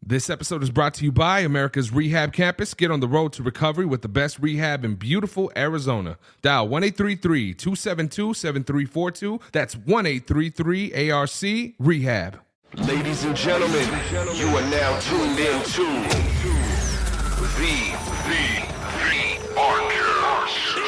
This episode is brought to you by Americas Rehab Campus. Get on the road to recovery with the best rehab in beautiful Arizona. Dial 1-833-272-7342. That's 1-833-ARC-REHAB. Ladies and gentlemen, you are now tuned in to the ARCast.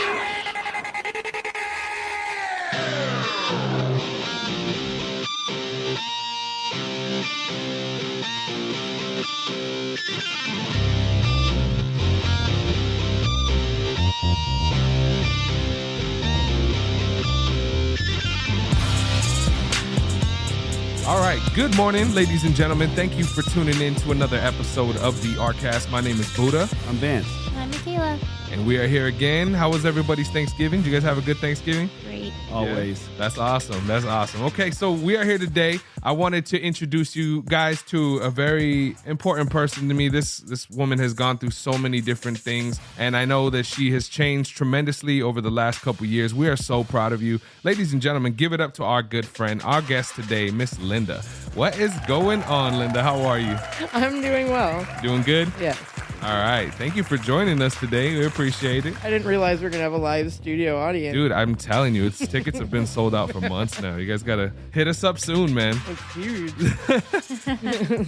All right, good morning, ladies and gentlemen. Thank you for tuning in to another episode of the ARCast. My name is Buddha. I'm Vance. I'm Michaela. And we are here again. How was everybody's Thanksgiving? Did you guys have a good Thanksgiving? Great. Always. Yeah, that's awesome. That's awesome. Okay, so we are here today. I wanted to introduce you guys to a very important person to me. This woman has gone through so many different things, and I know that she has changed tremendously over the last couple years. We are so proud of you. Ladies and gentlemen, give it up to our good friend, our guest today, Miss Linda. What is going on, Linda? How are you? I'm doing well. Doing good? Yes. All right. Thank you for joining us today. We appreciate it. I didn't realize we are going to have a live studio audience. Dude, I'm telling you, tickets have been sold out for months now. You guys got to hit us up soon, man. It's huge.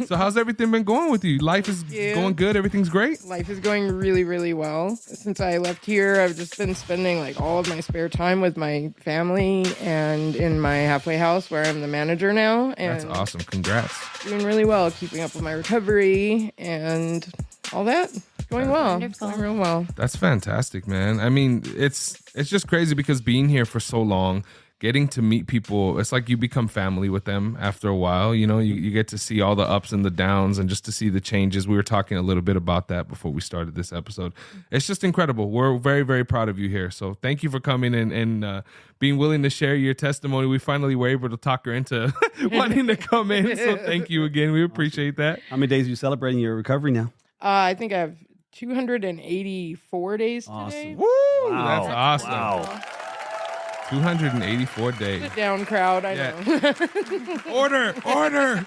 So how's everything been going with you? Life is going good? Everything's great? Life is going really, really well. Since I left here, I've just been spending like all of my spare time with my family and in my halfway house where I'm the manager now. And That's awesome. Congrats. doing really well, keeping up with my recovery and all that. Going well. Wonderful. Going real well. That's fantastic, man. I mean, it's just crazy because being here for so long, getting to meet people, it's like you become family with them after a while. You know, you get to see all the ups and the downs and just to see the changes. We were talking a little bit about that before we started this episode. It's just incredible. We're very, very proud of you here. So thank you for coming in and being willing to share your testimony. We finally were able to talk her into wanting to come in. So thank you again. We appreciate that. How many days are you celebrating your recovery now? I think I have 284 days today. Awesome. Woo! Wow. That's awesome. Wow. 284 days. Sit down, crowd. I know. Order.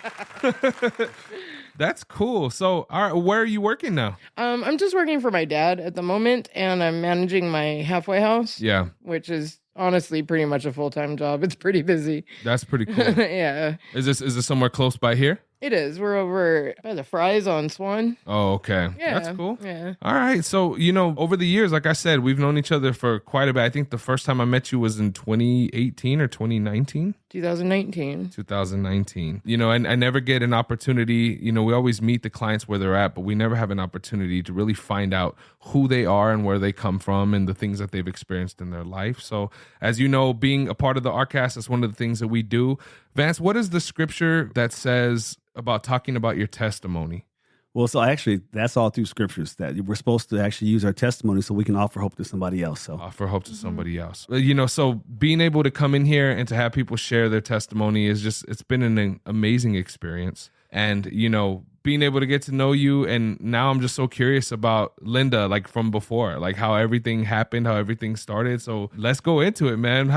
That's cool. So, all right, where are you working now? I'm just working for my dad at the moment, and I'm managing my halfway house. Yeah, Which is honestly pretty much a full-time job. It's pretty busy. that's pretty cool. Yeah, Is this somewhere close by here? it is. We're over by the Fries on Swan. Oh, okay. Yeah, That's cool. Yeah. All right. So, over the years, like I said, we've known each other for quite a bit. I think the first time I met you was in 2018 or 2019? 2019. 2019. And I never get an opportunity. We always meet the clients where they're at, but we never have an opportunity to really find out who they are and where they come from and the things that they've experienced in their life. So, as you know, being a part of the ARCast is one of the things that we do. Vance, what is the scripture that says about talking about your testimony? Well, so actually, that's all through scriptures that we're supposed to actually use our testimony so we can offer hope to somebody else. So Offer hope to somebody else. So being able to come in here and to have people share their testimony it's been an amazing experience. And, being able to get to know you. And now I'm just so curious about Linda, like from before, like how everything happened, how everything started. So let's go into it, man.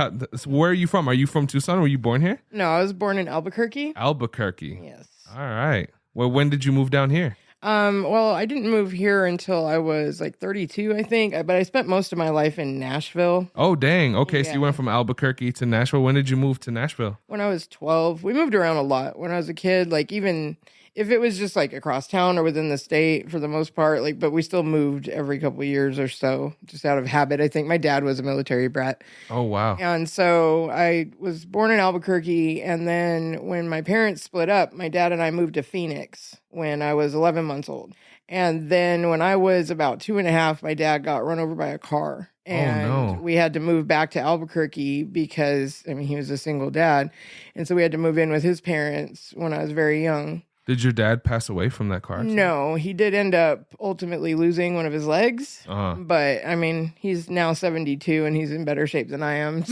Where are you from? Are you from Tucson? Were you born here? No, I was born in Albuquerque. Albuquerque. Yes. All right. Well, when did you move down here? Well, I didn't move here until I was like 32, I think. But I spent most of my life in Nashville. Oh, dang. Okay, so you Yeah. went from Albuquerque to Nashville. When did you move to Nashville? When I was 12, we moved around a lot. When I was a kid, like even if it was just like across town or within the state for the most part, like, but we still moved every couple of years or so, just out of habit. I think my dad was a military brat. Oh, wow. And so I was born in Albuquerque. And then when my parents split up, my dad and I moved to Phoenix when I was 11 months old. And then when I was about 2.5, my dad got run over by a car. And no. we had to move back to Albuquerque because, he was a single dad. And so we had to move in with his parents when I was very young. Did your dad pass away from that car accident? No, he did end up ultimately losing one of his legs. Uh-huh. But he's now 72 and he's in better shape than I am.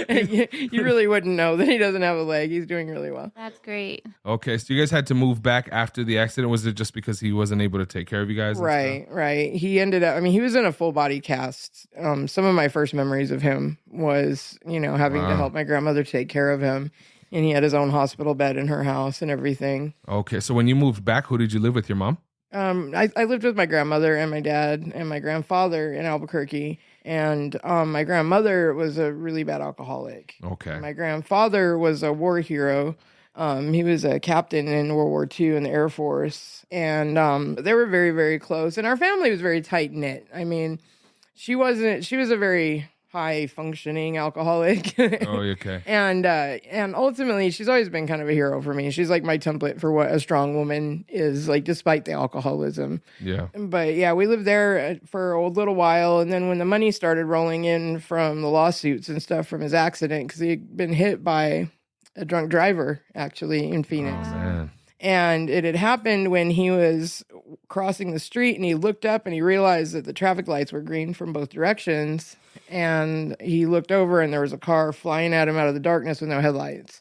You really wouldn't know that he doesn't have a leg. He's doing really well. That's great. Okay, so you guys had to move back after the accident. Was it just because he wasn't able to take care of you guys? and stuff? Right. He ended up, he was in a full body cast. Some of my first memories of him was, having to Wow. help my grandmother take care of him. and he had his own hospital bed in her house and everything. Okay. So when you moved back, who did you live with? Your mom? I lived with my grandmother and my dad and my grandfather in Albuquerque. And my grandmother was a really bad alcoholic. Okay. My grandfather was a war hero. He was a captain in World War II in the Air Force. And they were very, very close. And our family was very tight-knit. I mean, she was a very high-functioning alcoholic. Oh, okay. And ultimately, she's always been kind of a hero for me. She's like my template for what a strong woman is, like, despite the alcoholism. Yeah. But yeah, we lived there for a little while. And then when the money started rolling in from the lawsuits and stuff from his accident, because he'd been hit by a drunk driver, actually, in Phoenix. Oh, man. And it had happened when he was crossing the street and he looked up and he realized that the traffic lights were green from both directions. And he looked over and there was a car flying at him out of the darkness with no headlights.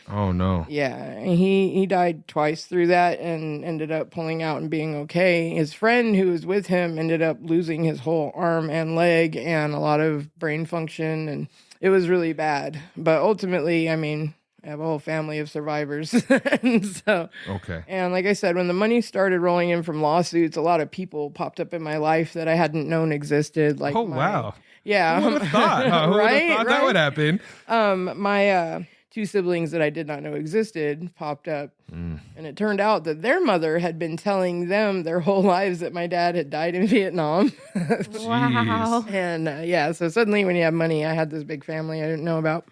Oh, no. Yeah. And he died twice through that and ended up pulling out and being okay. His friend who was with him ended up losing his whole arm and leg and a lot of brain function. And it was really bad. But ultimately, I mean, I have a whole family of survivors. And so, Okay. and like I said, when the money started rolling in from lawsuits, a lot of people popped up in my life that I hadn't known existed. Like, Oh, wow. Yeah. Who would have thought? Huh? Who would have thought that would happen? My two siblings that I did not know existed popped up. And it turned out that their mother had been telling them their whole lives that my dad had died in Vietnam. Wow. And yeah, so suddenly when you have money, I had this big family I didn't know about.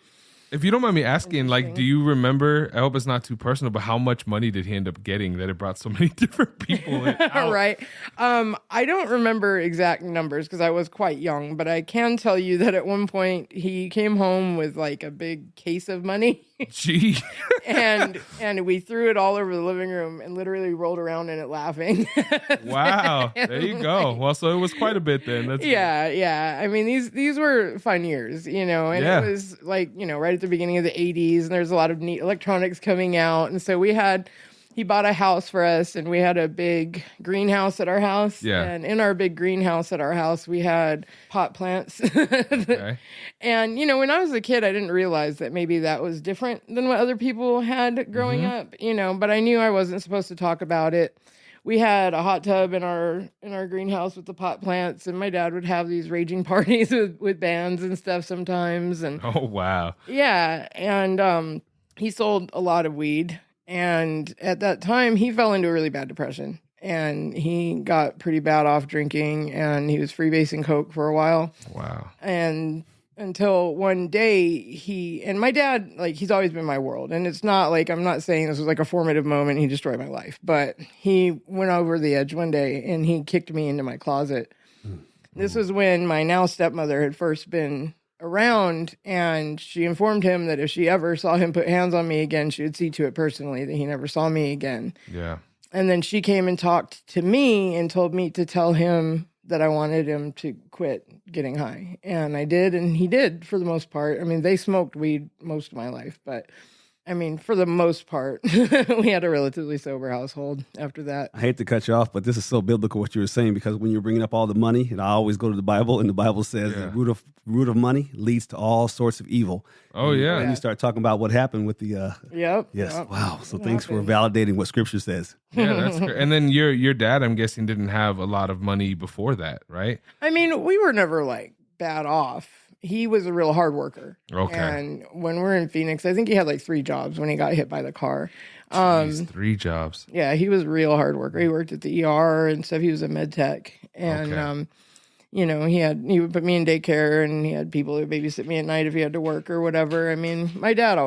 If you don't mind me asking, like, do you remember, I hope it's not too personal, but how much money did he end up getting that it brought so many different people out? Right. I don't remember exact numbers because I was quite young, but I can tell you that at one point he came home with like a big case of money. Gee. and we threw it all over the living room and literally rolled around in it laughing. Wow. There you go. Well, so it was quite a bit then. That's yeah. I mean, these were fun years, you know, and Yeah. it was like, you know, right at the beginning of the 80s, and there's a lot of neat electronics coming out. And so he bought a house for us, and we had a big greenhouse at our house. Yeah. And in our big greenhouse at our house, we had pot plants. Okay. And, you know, when I was a kid, I didn't realize that maybe that was different than what other people had growing up, you know, but I knew I wasn't supposed to talk about it. We had a hot tub in our greenhouse with the pot plants, and my dad would have these raging parties with bands and stuff sometimes. And Oh, wow. yeah, and he sold a lot of weed. And at that time, he fell into a really bad depression. And he got pretty bad off drinking, and he was freebasing coke for a while. Wow. And until one day and my dad, like, he's always been my world. And it's not like, I'm not saying this was like a formative moment, he destroyed my life, but he went over the edge one day and he kicked me into my closet. This was when my now stepmother had first been around, and she informed him that if she ever saw him put hands on me again, she would see to it personally that he never saw me again. Yeah. And then she came and talked to me and told me to tell him that I wanted him to quit getting high. And I did, and he did for the most part. I mean, they smoked weed most of my life, but I mean, for the most part, we had a relatively sober household after that. I hate to cut you off, but this is so biblical what you were saying, because when you're bringing up all the money, and I always go to the Bible, and the Bible says the root of money leads to all sorts of evil. Oh, yeah. And you start talking about what happened with the Yep. yes. Yep. Wow. So What thanks happened? for validating what Scripture says. Yeah, that's great. And then your dad, I'm guessing, didn't have a lot of money before that, right? I mean, we were never like bad off. He was a real hard worker. Okay. And when we're in Phoenix, I think he had like 3 jobs when he got hit by the car. Jeez, 3 jobs. Yeah, he was a real hard worker. He worked at the ER and stuff. He was a med tech. And, Okay. you know, he would put me in daycare, and he had people who would babysit me at night if he had to work or whatever. I mean, my dad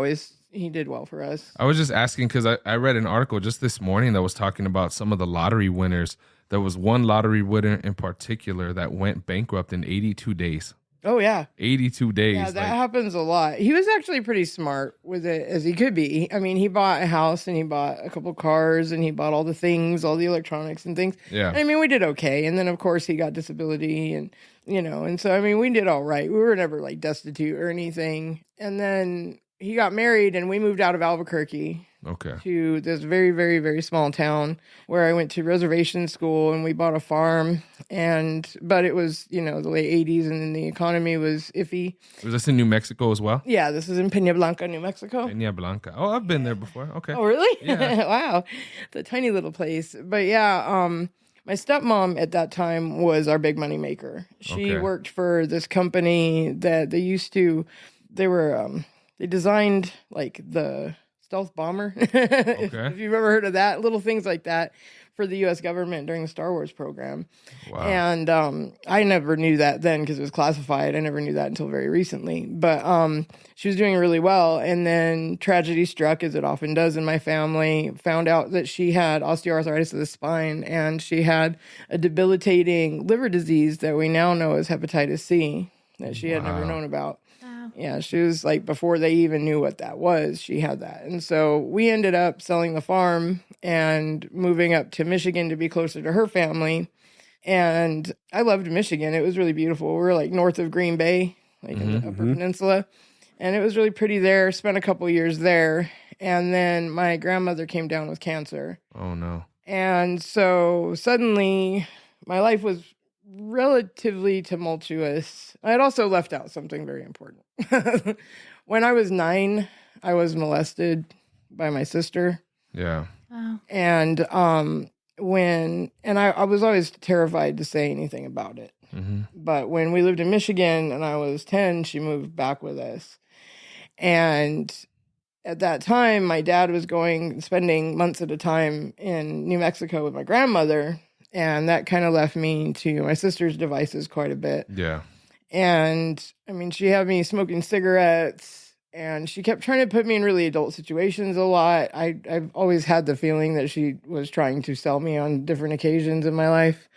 he did well for us. I was just asking because I read an article just this morning that was talking about some of the lottery winners. There was one lottery winner in particular that went bankrupt in 82 days. Oh, yeah. 82 days. Yeah, that happens a lot. He was actually pretty smart with it, as he could be. I mean, he bought a house, and he bought a couple cars, and he bought all the things, all the electronics and things. Yeah. I mean, we did okay. And then, of course, he got disability, and, you know, and so, I mean, we did all right. We were never like destitute or anything. And then he got married, and we moved out of Albuquerque Okay. to this very, very, very small town where I went to reservation school and we bought a farm. But it was, the late 80s and then the economy was iffy. Was this in New Mexico as well? Yeah, this is in Peña Blanca, New Mexico. Peña Blanca. Oh, I've been there before. Okay. Oh, really? Yeah. Wow. It's a tiny little place. But yeah, my stepmom at that time was our big money maker. She Okay. worked for this company that they designed like the stealth bomber. If you've ever heard of that, little things like that for the U.S. government during the Star Wars program. Wow. And I never knew that then because it was classified. I never knew that until very recently. But she was doing really well. And then tragedy struck, as it often does in my family. Found out that she had osteoarthritis of the spine and she had a debilitating liver disease that we now know as hepatitis C that she had never known about. Yeah, she was like, before they even knew what that was, she had that. And so we ended up selling the farm and moving up to Michigan to be closer to her family. And I loved Michigan. It was really beautiful. We were like north of Green Bay, like in the Upper Peninsula. And it was really pretty there. Spent a couple years there. And then my grandmother came down with cancer. Oh, no. And so suddenly my life was relatively tumultuous. I had also left out something very important. When I was 9, I was molested by my sister. Yeah. Wow. And I was always terrified to say anything about it. But when we lived in Michigan and I was 10, she moved back with us. And at that time, my dad was spending months at a time in New Mexico with my grandmother. And that kind of left me to my sister's devices quite a bit. Yeah. And I mean, she had me smoking cigarettes and she kept trying to put me in really adult situations a lot. I've always had the feeling that she was trying to sell me on different occasions in my life.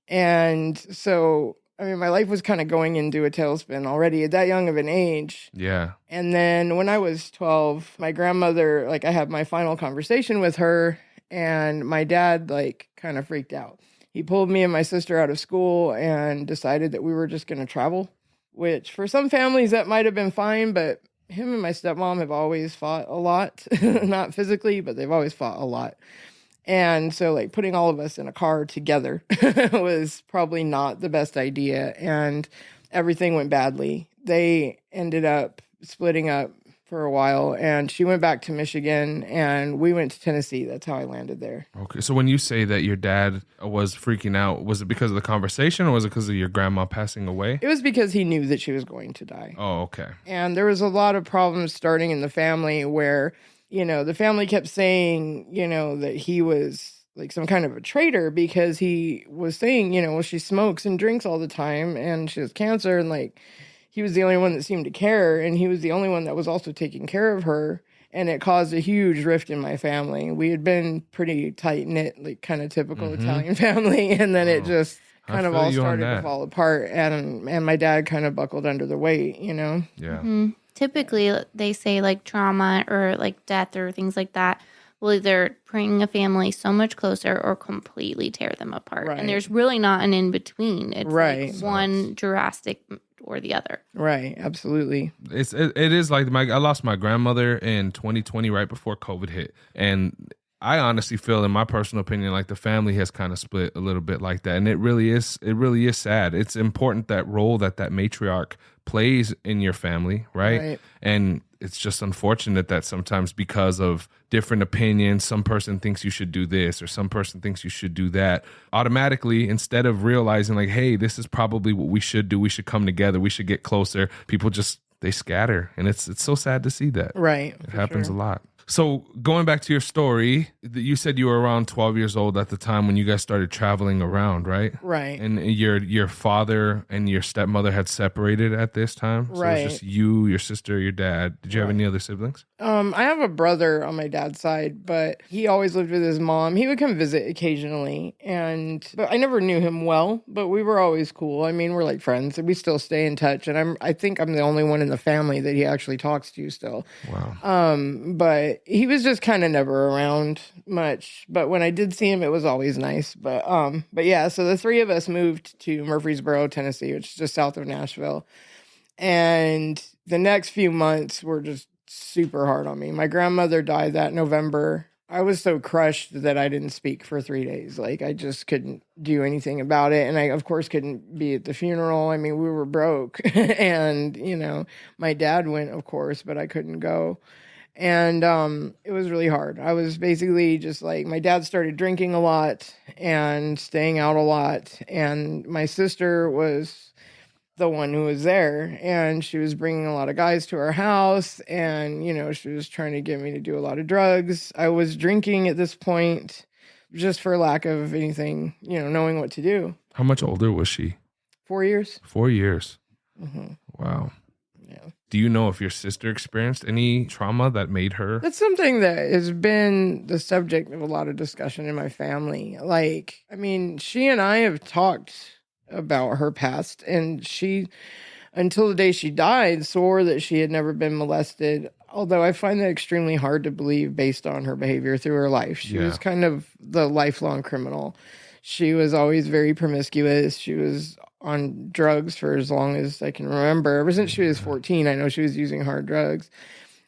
And so, I mean, my life was kind of going into a tailspin already at that young of an age. Yeah. And then when I was 12, my grandmother, I had my final conversation with her. And my dad, kind of freaked out. He pulled me and my sister out of school and decided that we were just going to travel, which for some families that might have been fine, but him and my stepmom have always fought a lot. Not physically, but they've always fought a lot. And so, putting all of us in a car together was probably not the best idea. And everything went badly. They ended up splitting up for a while, and she went back to Michigan and we went to Tennessee. That's how I landed there. Okay. So when you say that your dad was freaking out, was it because of the conversation or was it because of your grandma passing away? It was because he knew that she was going to die. Oh, okay. And there was a lot of problems starting in the family where, the family kept saying, that he was some kind of a traitor because he was saying, well, she smokes and drinks all the time and she has cancer and he was the only one that seemed to care, and he was the only one that was also taking care of her, and it caused a huge rift in my family. We had been pretty tight-knit, kind of typical Italian family, and then it just kind of all started to fall apart, and my dad kind of buckled under the weight, Yeah. Typically, they say trauma or death or things like that will either bring a family so much closer or completely tear them apart. Right. And there's really not an in-between. It's one drastic or the other. Right, absolutely. It is I lost my grandmother in 2020 right before COVID hit, and I honestly feel, in my personal opinion, the family has kind of split a little bit like that, and it really is sad. It's important, that role that matriarch plays in your family, right? And it's just unfortunate that sometimes, because of different opinions, some person thinks you should do this or some person thinks you should do that. Automatically, instead of realizing hey, this is probably what we should do, we should come together, we should get closer, people just, they scatter. And it's so sad to see that. Right. It happens a lot. So going back to your story, you said you were around 12 years old at the time when you guys started traveling around, right? Right. And your father and your stepmother had separated at this time? So Right. it was just you, your sister, your dad. Did you have any other siblings? I have a brother on my dad's side, but he always lived with his mom. He would come visit occasionally, but I never knew him well, but we were always cool. I mean, we're friends, and we still stay in touch, and I think I'm the only one in the family that he actually talks to still. Wow. But he was just kind of never around much. But when I did see him, it was always nice. But yeah, so the three of us moved to Murfreesboro, Tennessee, which is just south of Nashville. And the next few months were just super hard on me. My grandmother died that November. I was so crushed that I didn't speak for 3 days. Like, I just couldn't do anything about it. And I, of course, couldn't be at the funeral. I mean, we were broke. And, my dad went, of course, but I couldn't go. And it was really hard. I was basically just like, my dad started drinking a lot and staying out a lot. And my sister was the one who was there, and she was bringing a lot of guys to our house, and she was trying to get me to do a lot of drugs. I was drinking at this point just for lack of anything, knowing what to do. How much older was she? 4 years. 4 years. Mm-hmm. Wow. Yeah. Do you know if your sister experienced any trauma that made her? That's something that has been the subject of a lot of discussion in my family. Like, I mean, she and I have talked about her past, and she, until the day she died, swore that she had never been molested, although I find that extremely hard to believe based on her behavior through her life. She was kind of the lifelong criminal. She was always very promiscuous. She was on drugs for as long as I can remember. Ever since she was 14, I know she was using hard drugs.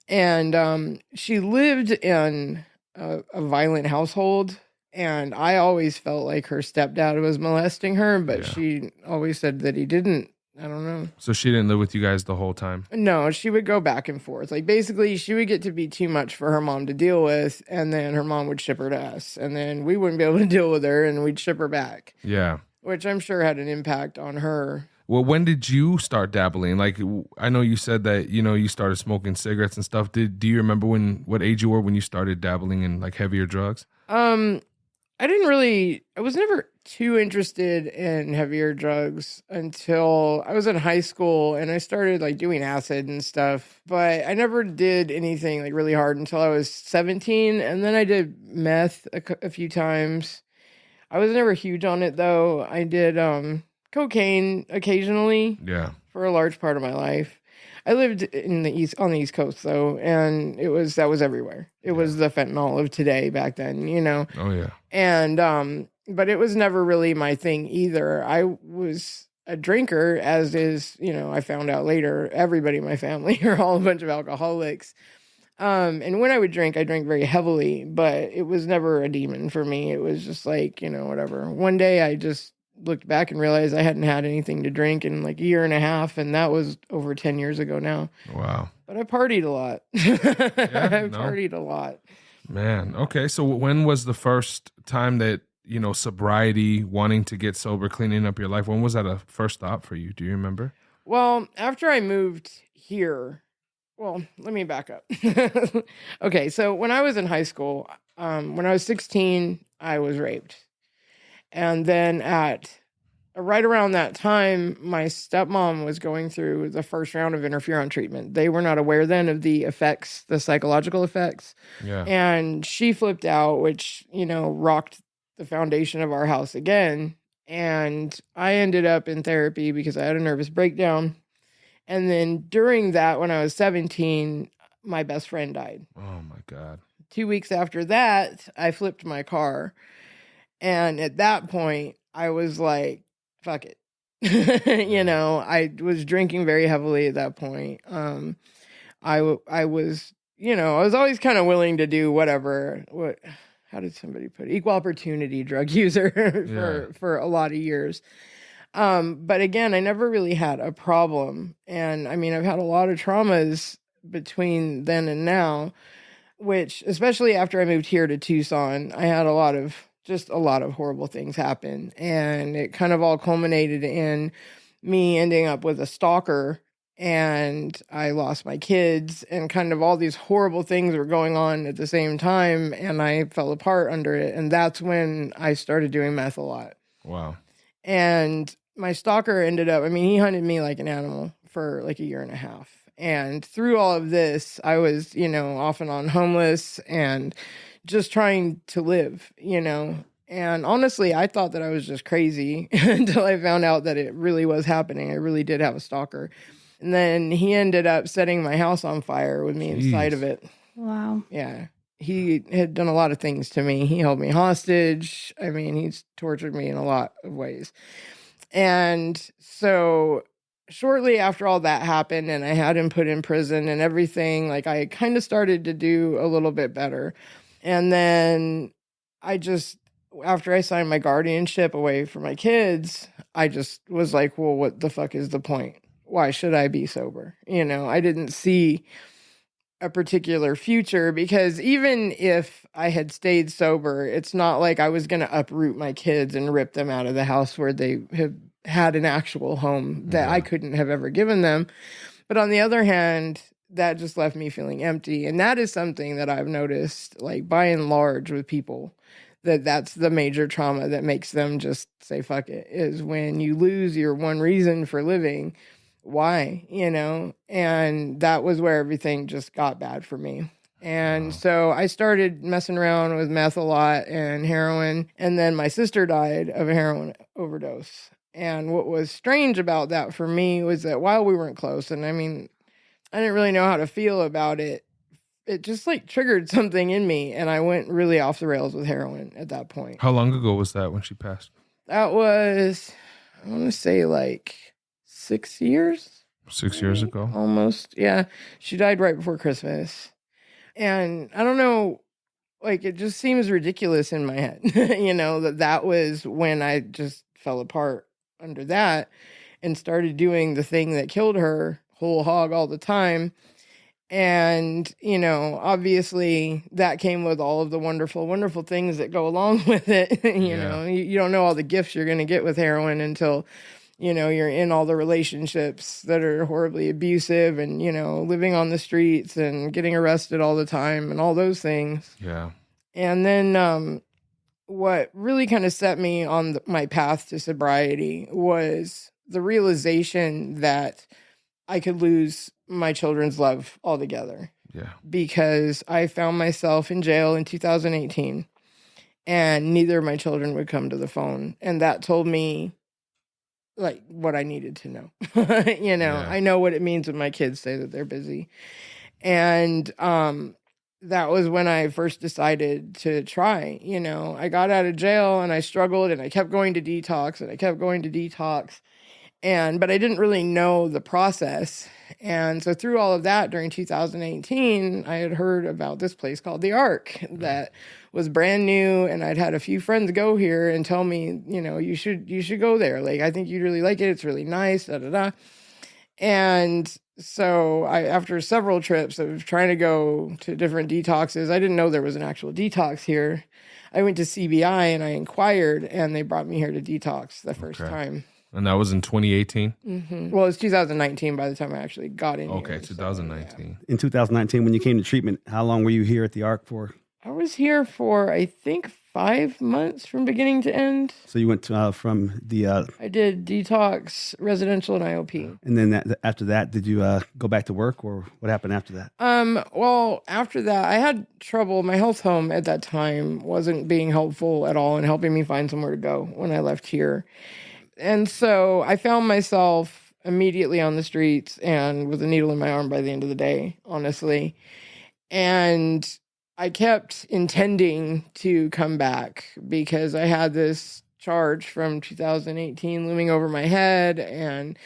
And she lived in a violent household. And I always felt like her stepdad was molesting her, but she always said that he didn't. I don't know. So she didn't live with you guys the whole time? No, she would go back and forth. Like, basically, she would get to be too much for her mom to deal with, and then her mom would ship her to us. And then we wouldn't be able to deal with her, and we'd ship her back. Yeah. Which I'm sure had an impact on her. Well, when did you start dabbling? Like, I know you said that, you started smoking cigarettes and stuff. Do you remember what age you were when you started dabbling in, like, heavier drugs? I was never too interested in heavier drugs until I was in high school, and I started like doing acid and stuff, but I never did anything like really hard until I was 17. And then I did meth a few times. I was never huge on it though. I did cocaine occasionally. Yeah. For a large part of my life. I lived on the East Coast though, and that was everywhere. It was the fentanyl of today back then, Oh yeah. And but it was never really my thing either. I was a drinker, as is, I found out later, everybody in my family are all a bunch of alcoholics. And when I would drink, I drank very heavily, but it was never a demon for me. It was just like, whatever. One day I just looked back and realized I hadn't had anything to drink in like a year and a half, and that was over 10 years ago now. Wow. But I partied a lot. Partied a lot. Man, okay. So when was the first time that, sobriety, wanting to get sober, cleaning up your life, when was that a first thought for you? Do you remember? Well, after I moved here, well, let me back up. Okay, so when I was in high school, when I was 16, I was raped. And then right around that time, my stepmom was going through the first round of interferon treatment. They were not aware then of the effects, the psychological effects. Yeah. And she flipped out, which, rocked the foundation of our house again. And I ended up in therapy because I had a nervous breakdown. And then during that, when I was 17, my best friend died. Oh my God. 2 weeks after that, I flipped my car. And at that point, I was like, fuck it. I was drinking very heavily at that point. I was, I was always kind of willing to do whatever. How did somebody put it? Equal opportunity drug user for a lot of years. But again, I never really had a problem. And I mean, I've had a lot of traumas between then and now, which, especially after I moved here to Tucson, I had a lot of horrible things happen. And it kind of all culminated in me ending up with a stalker, and I lost my kids, and kind of all these horrible things were going on at the same time, and I fell apart under it. And that's when I started doing meth a lot. Wow. And my stalker ended up, he hunted me like an animal for like a year and a half. And through all of this, I was, off and on homeless and just trying to live, And honestly, I thought that I was just crazy until I found out that it really was happening. I really did have a stalker. And then he ended up setting my house on fire with me inside of it. Wow. Yeah. He had done a lot of things to me. He held me hostage. He's tortured me in a lot of ways. And so shortly after all that happened and I had him put in prison and everything, like I kind of started to do a little bit better. And then after I signed my guardianship away from my kids, I just was like, well, what the fuck is the point? Why should I be sober? I didn't see a particular future, because even if I had stayed sober, it's not like I was going to uproot my kids and rip them out of the house where they have had an actual home that I couldn't have ever given them. But on the other hand, that just left me feeling empty. And that is something that I've noticed, like by and large with people, that's the major trauma that makes them just say, fuck it, is when you lose your one reason for living. Why, and that was where everything just got bad for me. And so I started messing around with meth a lot and heroin. And then my sister died of a heroin overdose. And what was strange about that for me was that while we weren't close, and I mean, I didn't really know how to feel about it, it just like triggered something in me. And I went really off the rails with heroin at that point. How long ago was that when she passed? That was, I want to say like 6 years. 6 years ago? Almost. Yeah. She died right before Christmas. And I don't know, like it just seems ridiculous in my head, that was when I just fell apart under that and started doing the thing that killed her whole hog all the time. And, obviously that came with all of the wonderful, wonderful things that go along with it. You don't know all the gifts you're going to get with heroin until you're in all the relationships that are horribly abusive and, living on the streets and getting arrested all the time and all those things. Yeah. And then what really kind of set me on my path to sobriety was the realization that I could lose my children's love altogether. Yeah. Because I found myself in jail in 2018 and neither of my children would come to the phone. And that told me like what I needed to know. I know what it means when my kids say that they're busy. And that was when I first decided to try. I got out of jail and I struggled and I kept going to detox and I kept going to detox. But I didn't really know the process. And so through all of that during 2018, I had heard about this place called the Arc that was brand new. And I'd had a few friends go here and tell me, you should go there. Like, I think you'd really like it. It's really nice, da, da, da. And so after several trips of trying to go to different detoxes, I didn't know there was an actual detox here. I went to CBI and I inquired and they brought me here to detox the first time. And that was in 2018? Mm-hmm. Well, it's 2019 by the time I actually got in Okay, here, 2019. So, yeah. In 2019, when you came to treatment, how long were you here at the ARC for? I was here for, I think, 5 months from beginning to end. So you went from the... I did detox, residential, and IOP. And then after that, did you go back to work, or what happened after that? Well, after that, I had trouble. My health home at that time wasn't being helpful at all in helping me find somewhere to go when I left here. And so I found myself immediately on the streets and with a needle in my arm by the end of the day, honestly. And I kept intending to come back because I had this charge from 2018 looming over my head. And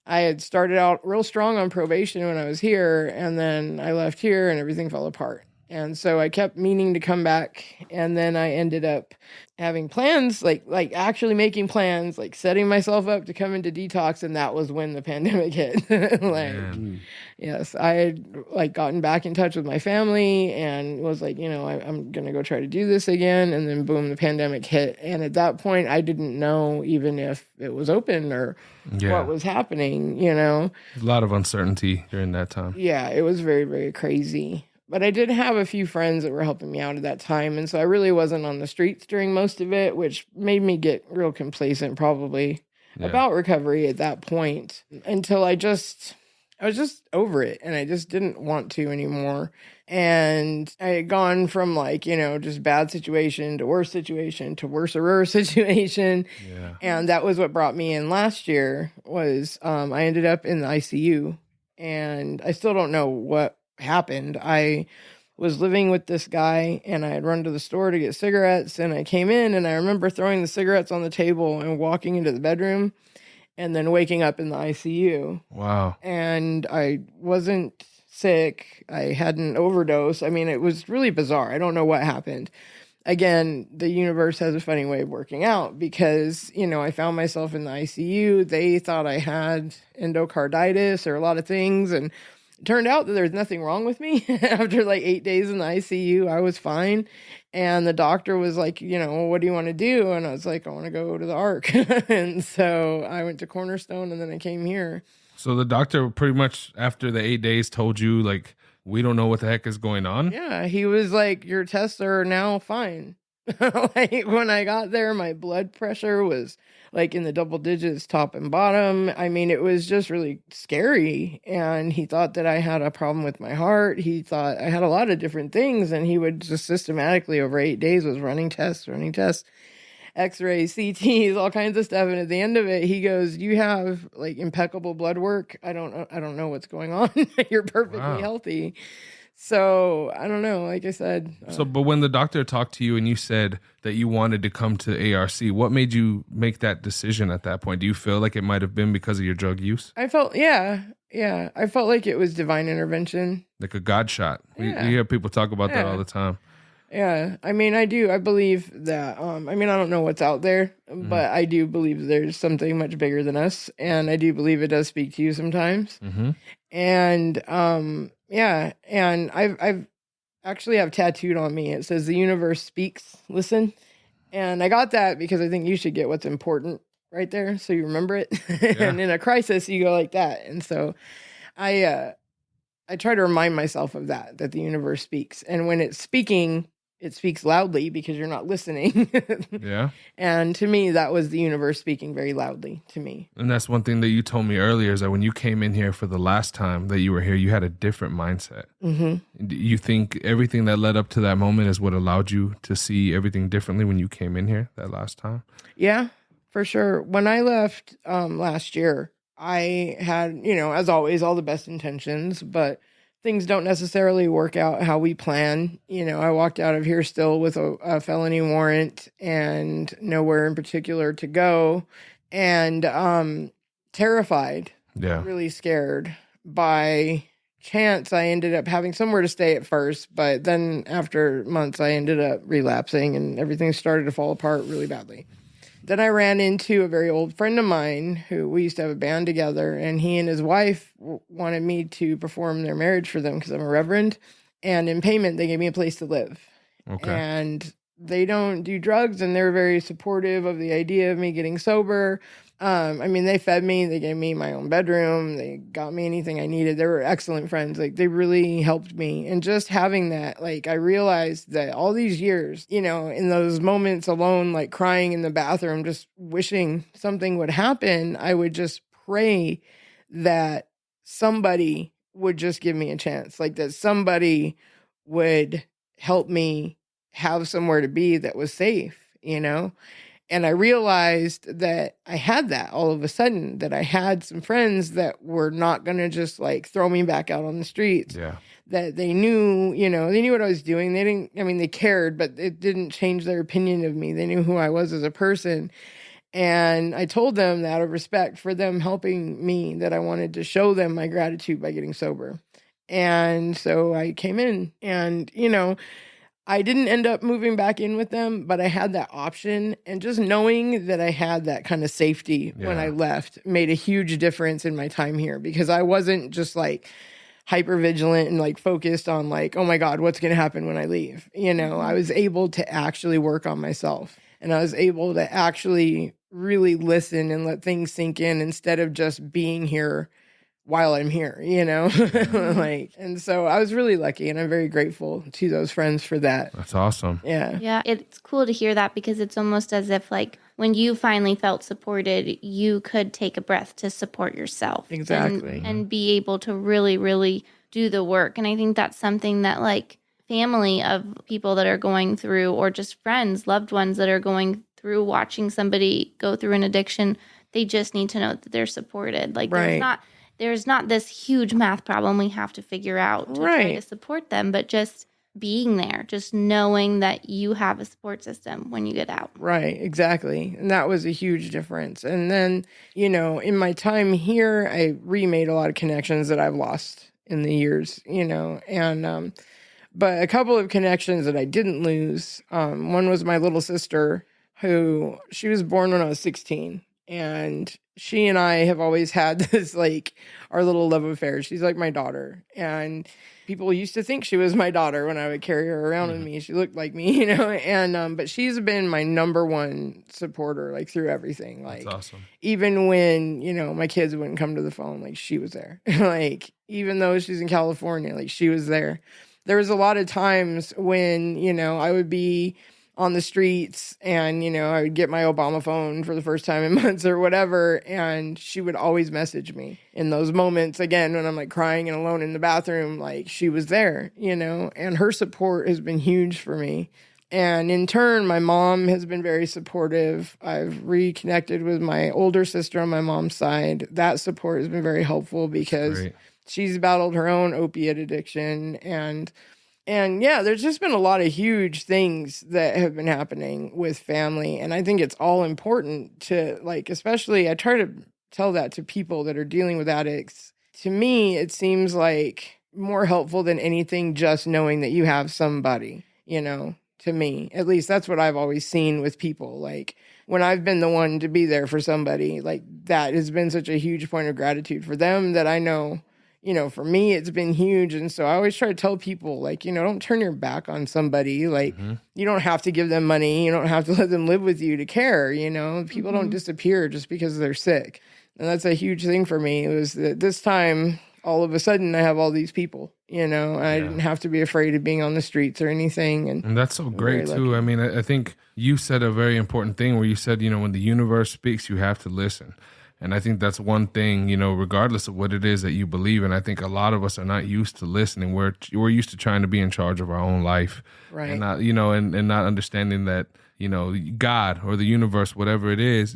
I had started out real strong on probation when I was here. And then I left here and everything fell apart. And so I kept meaning to come back. And then I ended up having plans, like actually making plans, like setting myself up to come into detox. And that was when the pandemic hit. Yes, I had gotten back in touch with my family and was like, I'm going to go try to do this again. And then boom, the pandemic hit. And at that point, I didn't know even if it was open or what was happening, A lot of uncertainty during that time. Yeah, it was very, very crazy. But I did have a few friends that were helping me out at that time. And so I really wasn't on the streets during most of it, which made me get real complacent probably about recovery at that point until I was just over it and I just didn't want to anymore. And I had gone from just bad situation to worse situation to worse situation. Yeah. And that was what brought me in last year was I ended up in the ICU and I still don't know what happened. I was living with this guy and I had run to the store to get cigarettes and I came in and I remember throwing the cigarettes on the table and walking into the bedroom and then waking up in the ICU. Wow. And I wasn't sick. I had an overdose. I mean, it was really bizarre. I don't know what happened. Again, the universe has a funny way of working out because, I found myself in the ICU. They thought I had endocarditis or a lot of things. And it turned out that there's nothing wrong with me. After like 8 days in the ICU, I was fine. And the doctor was like, what do you want to do? And I was like, I want to go to the ARC. And so I went to Cornerstone and then I came here. So the doctor pretty much after the 8 days told you, like, we don't know what the heck is going on? Yeah, he was like, your tests are now fine. Like when I got there, my blood pressure was like in the double digits, top and bottom. I mean, it was just really scary. And he thought that I had a problem with my heart. He thought I had a lot of different things. And he would just systematically over 8 days was running tests, X-rays, CTs, all kinds of stuff. And at the end of it, he goes, you have like impeccable blood work. I don't know what's going on. You're perfectly healthy. So I don't know. Like I said. But when the doctor talked to you and you said that you wanted to come to ARC, what made you make that decision at that point? Do you feel like it might have been because of your drug use? I felt, yeah. I felt like it was divine intervention. Like a God shot. Yeah. We hear people talk about that all the time. Yeah, I mean, I do. I believe that. I don't know what's out there, but I do believe there's something much bigger than us, and I do believe it does speak to you sometimes. Mm-hmm. And yeah, and I've actually have tattooed on me. It says, "The universe speaks. Listen." And I got that because I think you should get what's important right there, so you remember it. Yeah. And in a crisis, you go like that. And so, I try to remind myself of that the universe speaks, and when it's speaking, it speaks loudly because you're not listening. Yeah. And to me, that was the universe speaking very loudly to me. And that's one thing that you told me earlier is that when you came in here for the last time that you were here, you had a different mindset. Mm-hmm. Do you think everything that led up to that moment is what allowed you to see everything differently when you came in here that last time? Yeah, for sure. When I left last year, I had, as always, all the best intentions, but things don't necessarily work out how we plan. I walked out of here still with a felony warrant and nowhere in particular to go, and terrified, really scared. By chance, I ended up having somewhere to stay at first, but then after months, I ended up relapsing and everything started to fall apart really badly. Then I ran into a very old friend of mine who we used to have a band together, and he and his wife wanted me to perform their marriage for them because I'm a reverend. And in payment, they gave me a place to live. Okay. And they don't do drugs, and they're very supportive of the idea of me getting sober. They fed me, they gave me my own bedroom, they got me anything I needed. They were excellent friends. Like, they really helped me. And just having that, like, I realized that all these years, in those moments alone, like crying in the bathroom, just wishing something would happen, I would just pray that somebody would just give me a chance, like that somebody would help me have somewhere to be that was safe, And I realized that I had that all of a sudden, that I had some friends that were not going to just like throw me back out on the streets. Yeah. That they knew, they knew what I was doing. They cared, but it didn't change their opinion of me. They knew who I was as a person. And I told them that out of respect for them helping me, that I wanted to show them my gratitude by getting sober. And so I came in and, I didn't end up moving back in with them, but I had that option. And just knowing that I had that kind of safety when I left made a huge difference in my time here, because I wasn't just like hyper vigilant and like focused on like, oh my God, what's going to happen when I leave? I was able to actually work on myself, and I was able to actually really listen and let things sink in instead of just being here while I'm here, and so I was really lucky, and I'm very grateful to those friends for that. That's awesome. Yeah. Yeah, it's cool to hear that, because it's almost as if like when you finally felt supported, you could take a breath to support yourself. Exactly. And be able to really, really do the work. And I think that's something that like family of people that are going through, or just friends, loved ones that are going through, watching somebody go through an addiction, they just need to know that they're supported. Like there's not this huge math problem we have to figure out to try to support them, but just being there, just knowing that you have a support system when you get out. Right, exactly. And that was a huge difference. And then, in my time here, I remade a lot of connections that I've lost in the years, and but a couple of connections that I didn't lose. One was my little sister, who she was born when I was 16. And she and I have always had this, like, our little love affair. She's like my daughter. And people used to think she was my daughter when I would carry her around with me. She looked like me, and but she's been my number one supporter, like, through everything. Like, That's awesome. Even when, my kids wouldn't come to the phone, like, she was there. Like, even though she's in California, like, she was there. There was a lot of times when, I would be on the streets and, I would get my Obama phone for the first time in months or whatever. And she would always message me in those moments, again, when I'm like crying and alone in the bathroom, like, she was there, and her support has been huge for me. And in turn, my mom has been very supportive. I've reconnected with my older sister on my mom's side. That support has been very helpful because she's battled her own opiate addiction. And yeah, there's just been a lot of huge things that have been happening with family. And I think it's all important to, like, especially I try to tell that to people that are dealing with addicts. To me, it seems like more helpful than anything, just knowing that you have somebody, to me. At least that's what I've always seen with people. Like, when I've been the one to be there for somebody, like, that has been such a huge point of gratitude for them that I know, for me, it's been huge. And so I always try to tell people, like, don't turn your back on somebody. Like, you don't have to give them money. You don't have to let them live with you to care. People don't disappear just because they're sick. And that's a huge thing for me. It was that this time, all of a sudden, I have all these people, and I didn't have to be afraid of being on the streets or anything. And that's so great, too. I mean, I think you said a very important thing where you said, when the universe speaks, you have to listen. And I think that's one thing, regardless of what it is that you believe in. I think a lot of us are not used to listening. We're used to trying to be in charge of our own life. Right. And not, and not understanding that, God or the universe, whatever it is,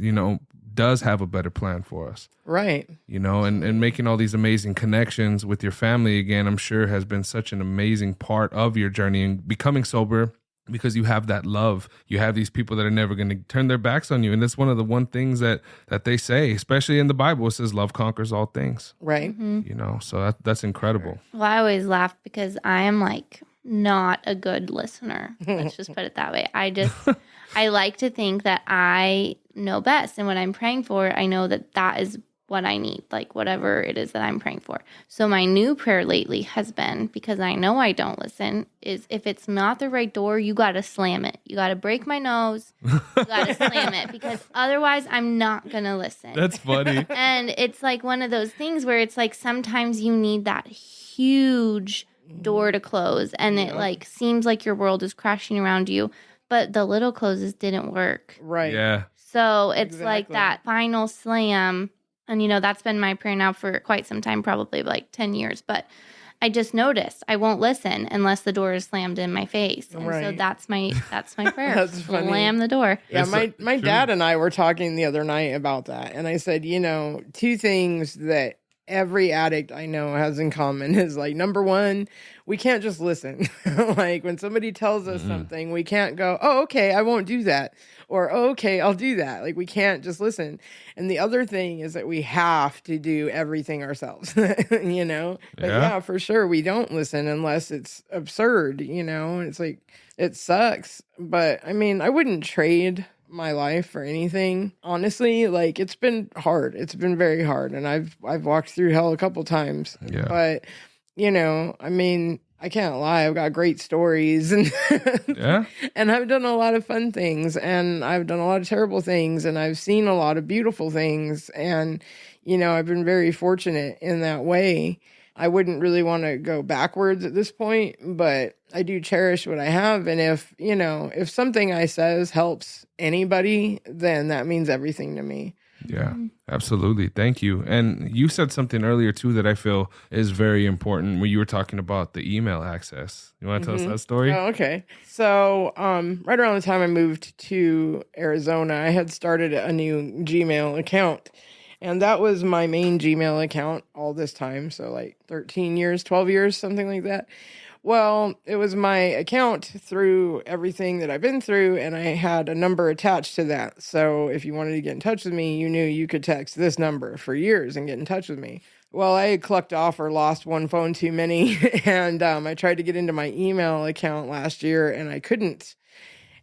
does have a better plan for us. Right. And making all these amazing connections with your family, again, I'm sure has been such an amazing part of your journey and becoming sober, because you have that love. You have these people that are never going to turn their backs on you. And that's one of the things that they say, especially in the Bible. It says love conquers all things. Right. So that's incredible. Well, I always laugh because I am, like, not a good listener. Let's just put it that way. I like to think that I know best. And what I'm praying for, I know that is what I need, like, whatever it is that I'm praying for. So my new prayer lately has been, because I know I don't listen, is if it's not the right door, you got to slam it. You got to break my nose. You got to slam it, because otherwise I'm not going to listen. That's funny. And it's like one of those things where it's like sometimes you need that huge door to close, and it, like, seems like your world is crashing around you, but the little closes didn't work. Right. Yeah. So it's like that final slam. And, that's been my prayer now for quite some time, probably like 10 years. But I just noticed I won't listen unless the door is slammed in my face. And so that's my prayer. That's funny. Slam the door. Yeah, my dad and I were talking the other night about that. And I said, two things that every addict I know has in common is, like, number one, we can't just listen. Like, when somebody tells us something, we can't go, oh, okay, I won't do that. Or, oh, okay, I'll do that. Like, we can't just listen. And the other thing is that we have to do everything ourselves, But yeah, for sure, we don't listen unless it's absurd, It's like, it sucks. But, I mean, I wouldn't trade my life for anything, honestly. Like, it's been hard. It's been very hard, and I've walked through hell a couple times. Yeah. But I mean, I can't lie. I've got great stories, and and I've done a lot of fun things, and I've done a lot of terrible things, and I've seen a lot of beautiful things, and I've been very fortunate in that way. I wouldn't really want to go backwards at this point, but I do cherish what I have. And if something I says helps anybody, then that means everything to me. Yeah, absolutely. Thank you. And you said something earlier too that I feel is very important when you were talking about the email access. You want to tell us that story? Oh, okay. So right around the time I moved to Arizona, I had started a new Gmail account. And that was my main Gmail account all this time. So like 13 years, 12 years, something like that. Well, it was my account through everything that I've been through, and I had a number attached to that. So if you wanted to get in touch with me, you knew you could text this number for years and get in touch with me. Well, I had clucked off or lost one phone too many, and I tried to get into my email account last year, and I couldn't.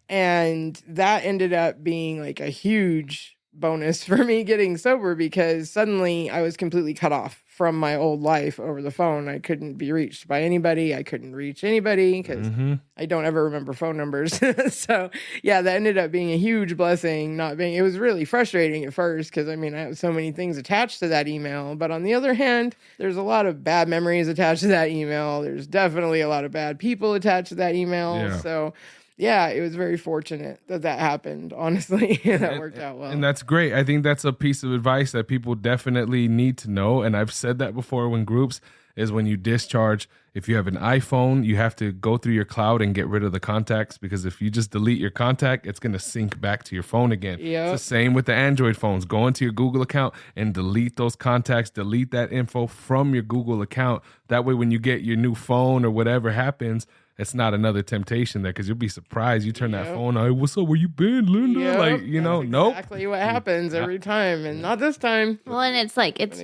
And that ended up being like a huge bonus for me getting sober, because suddenly I was completely cut off from my old life over the phone. I couldn't be reached by anybody. I couldn't reach anybody because I don't ever remember phone numbers. So yeah, that ended up being a huge blessing. It was really frustrating at first because I have so many things attached to that email. But on the other hand, there's a lot of bad memories attached to that email. There's definitely a lot of bad people attached to that email. Yeah. So yeah, it was very fortunate that happened, honestly. That worked out well. And that's great. I think that's a piece of advice that people definitely need to know. And I've said that before when groups, is when you discharge, if you have an iPhone, you have to go through your cloud and get rid of the contacts, because if you just delete your contact, it's going to sync back to your phone again. Yep. It's the same with the Android phones. Go into your Google account and delete those contacts, delete that info from your Google account. That way, when you get your new phone or whatever happens, it's not another temptation there, because you'll be surprised. You turn that phone on, hey, what's up? Where you been, Linda? Yep. Nope. Exactly what happens every time, and not this time. Well, and it's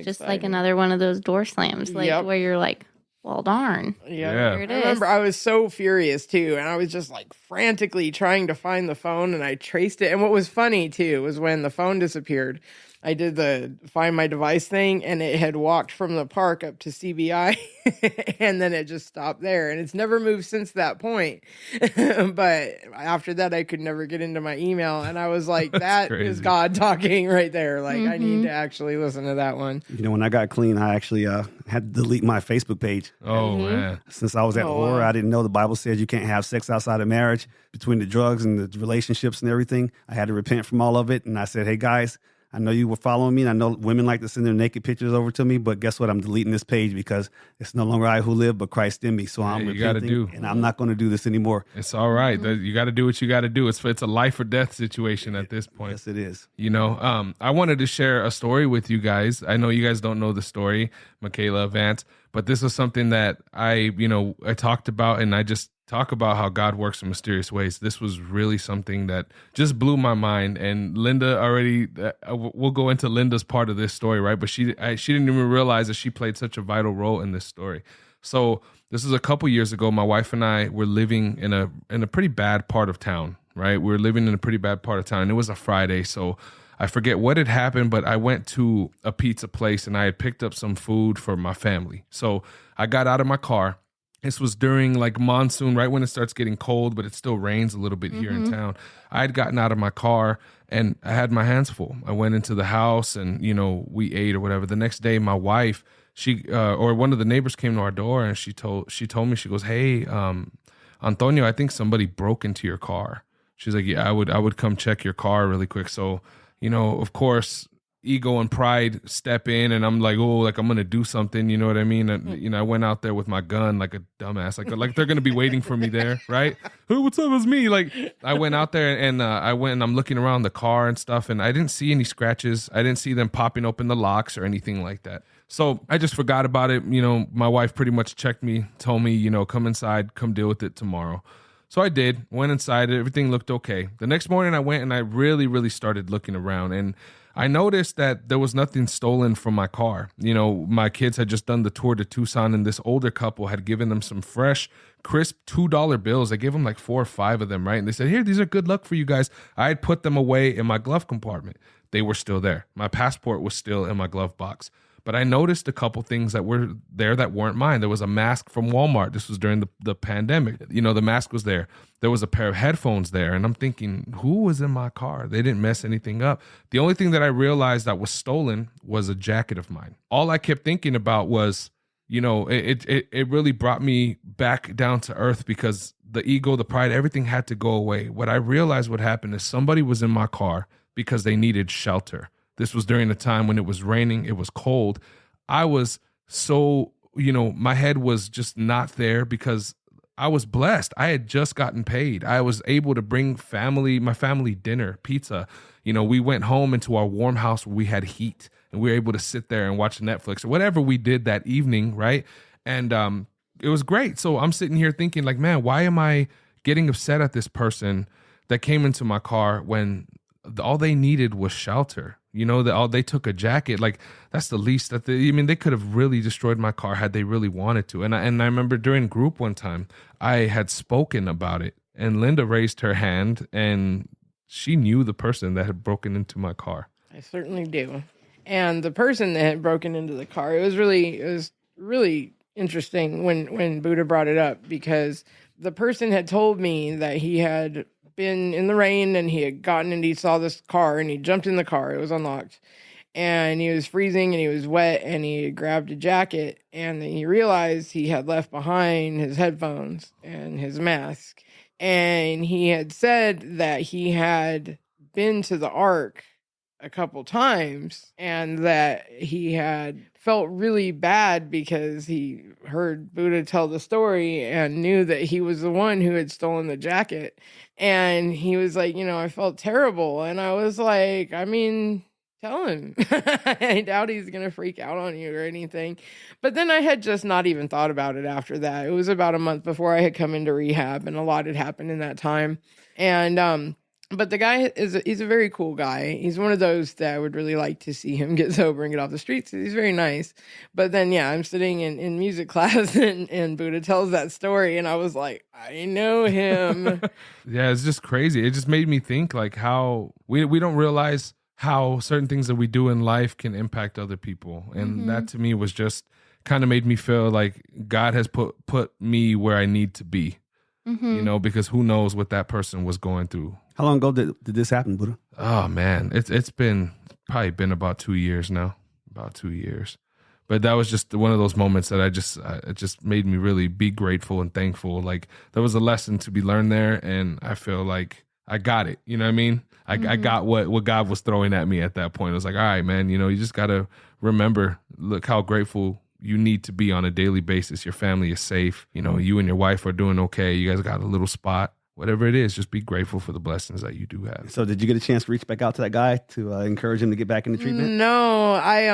just like another one of those door slams, where you're like, well, darn. Yeah. Here it I is. remember I was so furious too, and I was just like frantically trying to find the phone, and I traced it. And what was funny too was when the phone disappeared, I did the find my device thing, and it had walked from the park up to CBI, and then it just stopped there, and it's never moved since that point. But after that, I could never get into my email, and I was like, that is God talking right there. Like, I need to actually listen to that one. When I got clean, I actually had to delete my Facebook page. Oh, man. Since I was at war, I didn't know the Bible says you can't have sex outside of marriage, between the drugs and the relationships and everything. I had to repent from all of it, and I said, hey, guys, I know you were following me, and I know women like to send their naked pictures over to me, but guess what? I'm deleting this page because it's no longer I who live, but Christ in me. So I'm repenting, and I'm not going to do this anymore. It's all right. You got to do what you got to do. It's a life or death situation at this point. Yes, it is. I wanted to share a story with you guys. I know you guys don't know the story, Michaela, Vance, but this was something that I talked about, and I just talk about how God works in mysterious ways. This was really something that just blew my mind. And Linda already, we'll go into Linda's part of this story, right? But she didn't even realize that she played such a vital role in this story. So this is a couple years ago. My wife and I were living in a pretty bad part of town, right? We were living in a pretty bad part of town, and it was a Friday. So I forget what had happened, but I went to a pizza place and I had picked up some food for my family. So I got out of my car. This was during like monsoon, right when it starts getting cold, but it still rains a little bit here in town. I had gotten out of my car and I had my hands full. I went into the house and, we ate or whatever. The next day, my wife, or one of the neighbors came to our door and she told me, she goes, hey, Antonio, I think somebody broke into your car. She's like, yeah, I would come check your car really quick. So, of course, ego and pride step in, and I'm like, I'm gonna do something, you know what I mean? And I went out there with my gun like a dumbass, like they're gonna be waiting for me there, right? Hey, what's up? It's me. Like, I went out there and I'm looking around the car and stuff, and I didn't see any scratches. I didn't see them popping open the locks or anything like that. So I just forgot about it. My wife pretty much checked me, told me, come inside, come deal with it tomorrow. So I did, went inside, everything looked okay. The next morning I went and I really, really started looking around, and I noticed that there was nothing stolen from my car. My kids had just done the tour to Tucson, and this older couple had given them some fresh, crisp $2 bills. I gave them like 4 or 5 of them, right? And they said, here, these are good luck for you guys. I had put them away in my glove compartment. They were still there. My passport was still in my glove box. But I noticed a couple things that were there that weren't mine. There was a mask from Walmart. This was during the pandemic. The mask was there. There was a pair of headphones there. And I'm thinking, who was in my car? They didn't mess anything up. The only thing that I realized that was stolen was a jacket of mine. All I kept thinking about was, it really brought me back down to earth, because the ego, the pride, everything had to go away. What I realized what happened is somebody was in my car because they needed shelter. This was during a time when it was raining, it was cold. I was so, my head was just not there because I was blessed. I had just gotten paid. I was able to bring my family dinner, pizza. We went home into our warm house where we had heat, and we were able to sit there and watch Netflix or whatever we did that evening, right? And was great. So I'm sitting here thinking like, man, why am I getting upset at this person that came into my car when all they needed was shelter? You know, they took a jacket. Like, that's the least that they could have really destroyed my car had they really wanted to. And I remember during group one time, I had spoken about it, and Linda raised her hand, and she knew the person that had broken into my car. I certainly do. And the person that had broken into the car, it was really interesting when Buddha brought it up, because the person had told me that he had been in the rain and he had gotten and he saw this car and he jumped in the car. It was unlocked and he was freezing and he was wet and he grabbed a jacket, and then he realized he had left behind his headphones and his mask. And he had said that he had been to the Ark a couple times and that he had felt really bad because he heard Buddha tell the story and knew that he was the one who had stolen the jacket. And he was like, I felt terrible. And I was like, I mean, tell him. I doubt he's going to freak out on you or anything. But then I had just not even thought about it after that. It was about a month before I had come into rehab, and a lot had happened in that time. And, but the guy he's a very cool guy. He's one of those that I would really like to see him get sober and get off the streets. He's very nice. But then, yeah, I'm sitting in music class and Buddha tells that story. And I was like, I know him. Yeah, it's just crazy. It just made me think like how we don't realize how certain things that we do in life can impact other people. And that to me was just kind of made me feel like God has put me where I need to be. Because who knows what that person was going through. How long ago did this happen, Buddha? Oh man, it's probably been about 2 years now, about 2 years. But that was just one of those moments that it just made me really be grateful and thankful. Like, there was a lesson to be learned there, and I feel like I got it. You know what I mean? I got what God was throwing at me at that point. I was like, all right, man, you just got to remember, look how grateful you need to be on a daily basis. Your family is safe. You and your wife are doing okay. You guys got a little spot. Whatever it is, just be grateful for the blessings that you do have. So did you get a chance to reach back out to that guy to encourage him to get back into treatment? No, I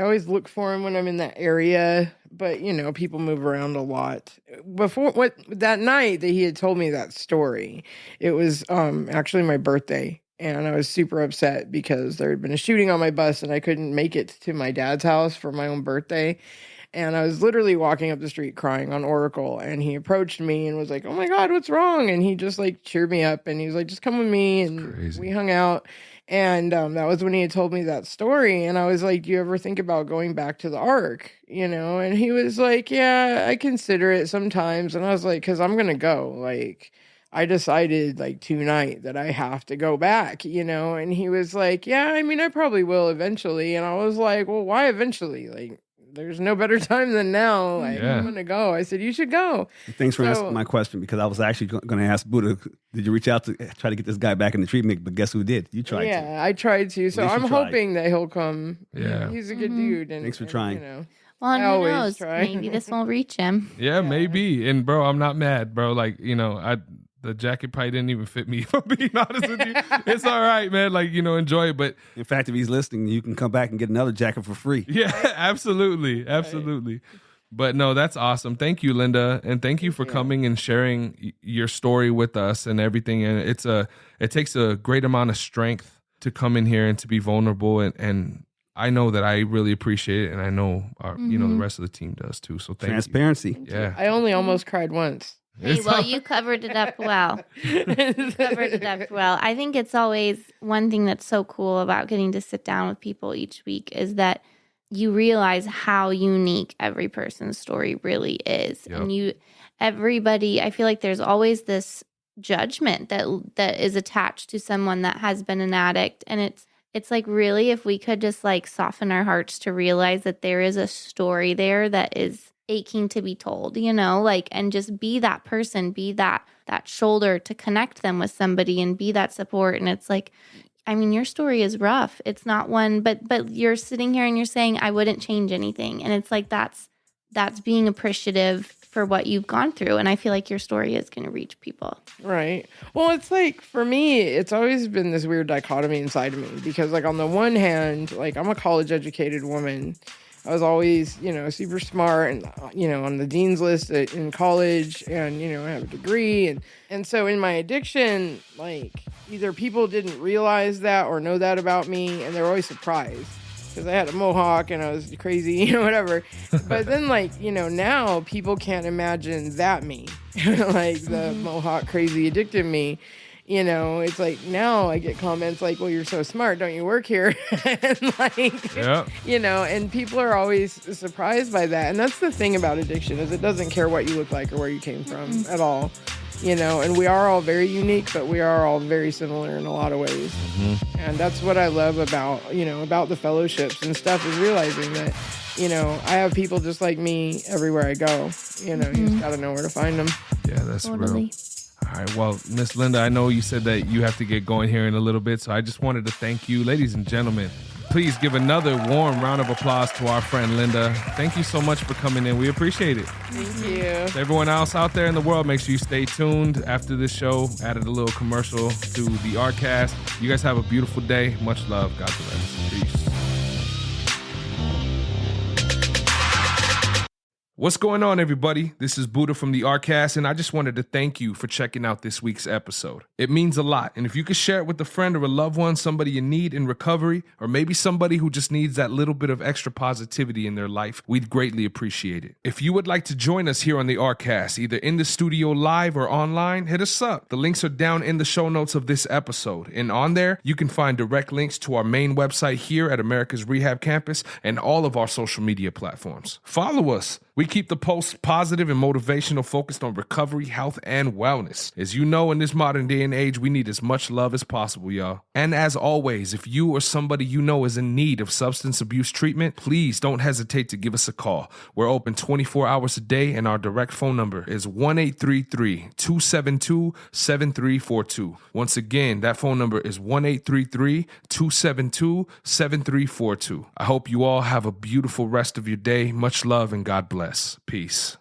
always look for him when I'm in that area, but people move around a lot. Before that night that he had told me that story, it was actually my birthday. And I was super upset because there had been a shooting on my bus and I couldn't make it to my dad's house for my own birthday. And I was literally walking up the street crying on Oracle, and he approached me and was like, oh my God, what's wrong? And he just like cheered me up, and he was like, just come with me. And we hung out. And that was when he had told me that story. And I was like, do you ever think about going back to the Ark? And he was like, yeah, I consider it sometimes. And I was like, cause I'm going to go. Like, I decided like tonight that I have to go back, and he was like, yeah, I mean, I probably will eventually. And I was like, well, why eventually? Like, there's no better time than now. Like, I'm going to go. I said, you should go. Thanks for answering my question, because I was actually going to ask Buddha, did you reach out to try to get this guy back in the treatment? But guess who did? You tried to. Yeah, I tried to. So I'm hoping that he'll come. Yeah. He's a good dude. And, thanks for trying. Well, and who knows? Maybe this won't reach him. Yeah, maybe. And bro, I'm not mad, bro. Like, the jacket probably didn't even fit me, if I'm being honest with you. It's all right, man. Like, enjoy it. But in fact, if he's listening, you can come back and get another jacket for free. Yeah, absolutely. Absolutely. But no, that's awesome. Thank you, Linda. And thank you for coming and sharing your story with us and everything. And it takes a great amount of strength to come in here and to be vulnerable. And I know that I really appreciate it. And I know the rest of the team does too. So thank Transparency. you. Yeah. I only almost cried once. Hey, well, you covered it up well. I think it's always one thing that's so cool about getting to sit down with people each week is that you realize how unique every person's story really is. Yep. And everybody, I feel like there's always this judgment that is attached to someone that has been an addict. And it's like, really, if we could just like soften our hearts to realize that there is a story there that is aching to be told, and just be that person, be that shoulder to connect them with somebody and be that support. And it's like, I mean, your story is rough. It's not one, but you're sitting here and you're saying, I wouldn't change anything. And it's like, that's being appreciative for what you've gone through. And I feel like your story is going to reach people. Right. Well, it's like, for me, it's always been this weird dichotomy inside of me because, like, on the one hand, like, I'm a college educated woman. I was always, super smart and, on the dean's list in college and, I have a degree. And so in my addiction, like either people didn't realize that or know that about me, and they were always surprised because I had a mohawk and I was crazy, whatever. But then now people can't imagine that me, like the mohawk crazy addicted me. It's like now I get comments like, well, you're so smart. Don't you work here? And and people are always surprised by that. And that's the thing about addiction is it doesn't care what you look like or where you came from at all. And we are all very unique, but we are all very similar in a lot of ways. And that's what I love about, about the fellowships and stuff is realizing that, I have people just like me everywhere I go. You just got to know where to find them. Yeah, that's Totally. real. All right, well, Miss Linda, I know you said that you have to get going here in a little bit, so I just wanted to thank you. Ladies and gentlemen, please give another warm round of applause to our friend Linda. Thank you so much for coming in. We appreciate it. Thank you. To everyone else out there in the world, make sure you stay tuned. After this show, added a little commercial to the ARCast. You guys have a beautiful day. Much love. God bless. Peace. What's going on, everybody? This is Buddha from the ARCast, and I just wanted to thank you for checking out this week's episode. It means a lot, and if you could share it with a friend or a loved one, somebody in need in recovery, or maybe somebody who just needs that little bit of extra positivity in their life, we'd greatly appreciate it. If you would like to join us here on the ARCast, either in the studio live or online, hit us up. The links are down in the show notes of this episode, and on there, you can find direct links to our main website here at Americas Rehab Campus and all of our social media platforms. Follow us. We keep the posts positive and motivational, focused on recovery, health, and wellness. As you know, in this modern day and age, we need as much love as possible, y'all. And as always, if you or somebody you know is in need of substance abuse treatment, please don't hesitate to give us a call. We're open 24 hours a day, and our direct phone number is 1-833-272-7342. Once again, that phone number is 1-833-272-7342. I hope you all have a beautiful rest of your day. Much love and God bless. Peace.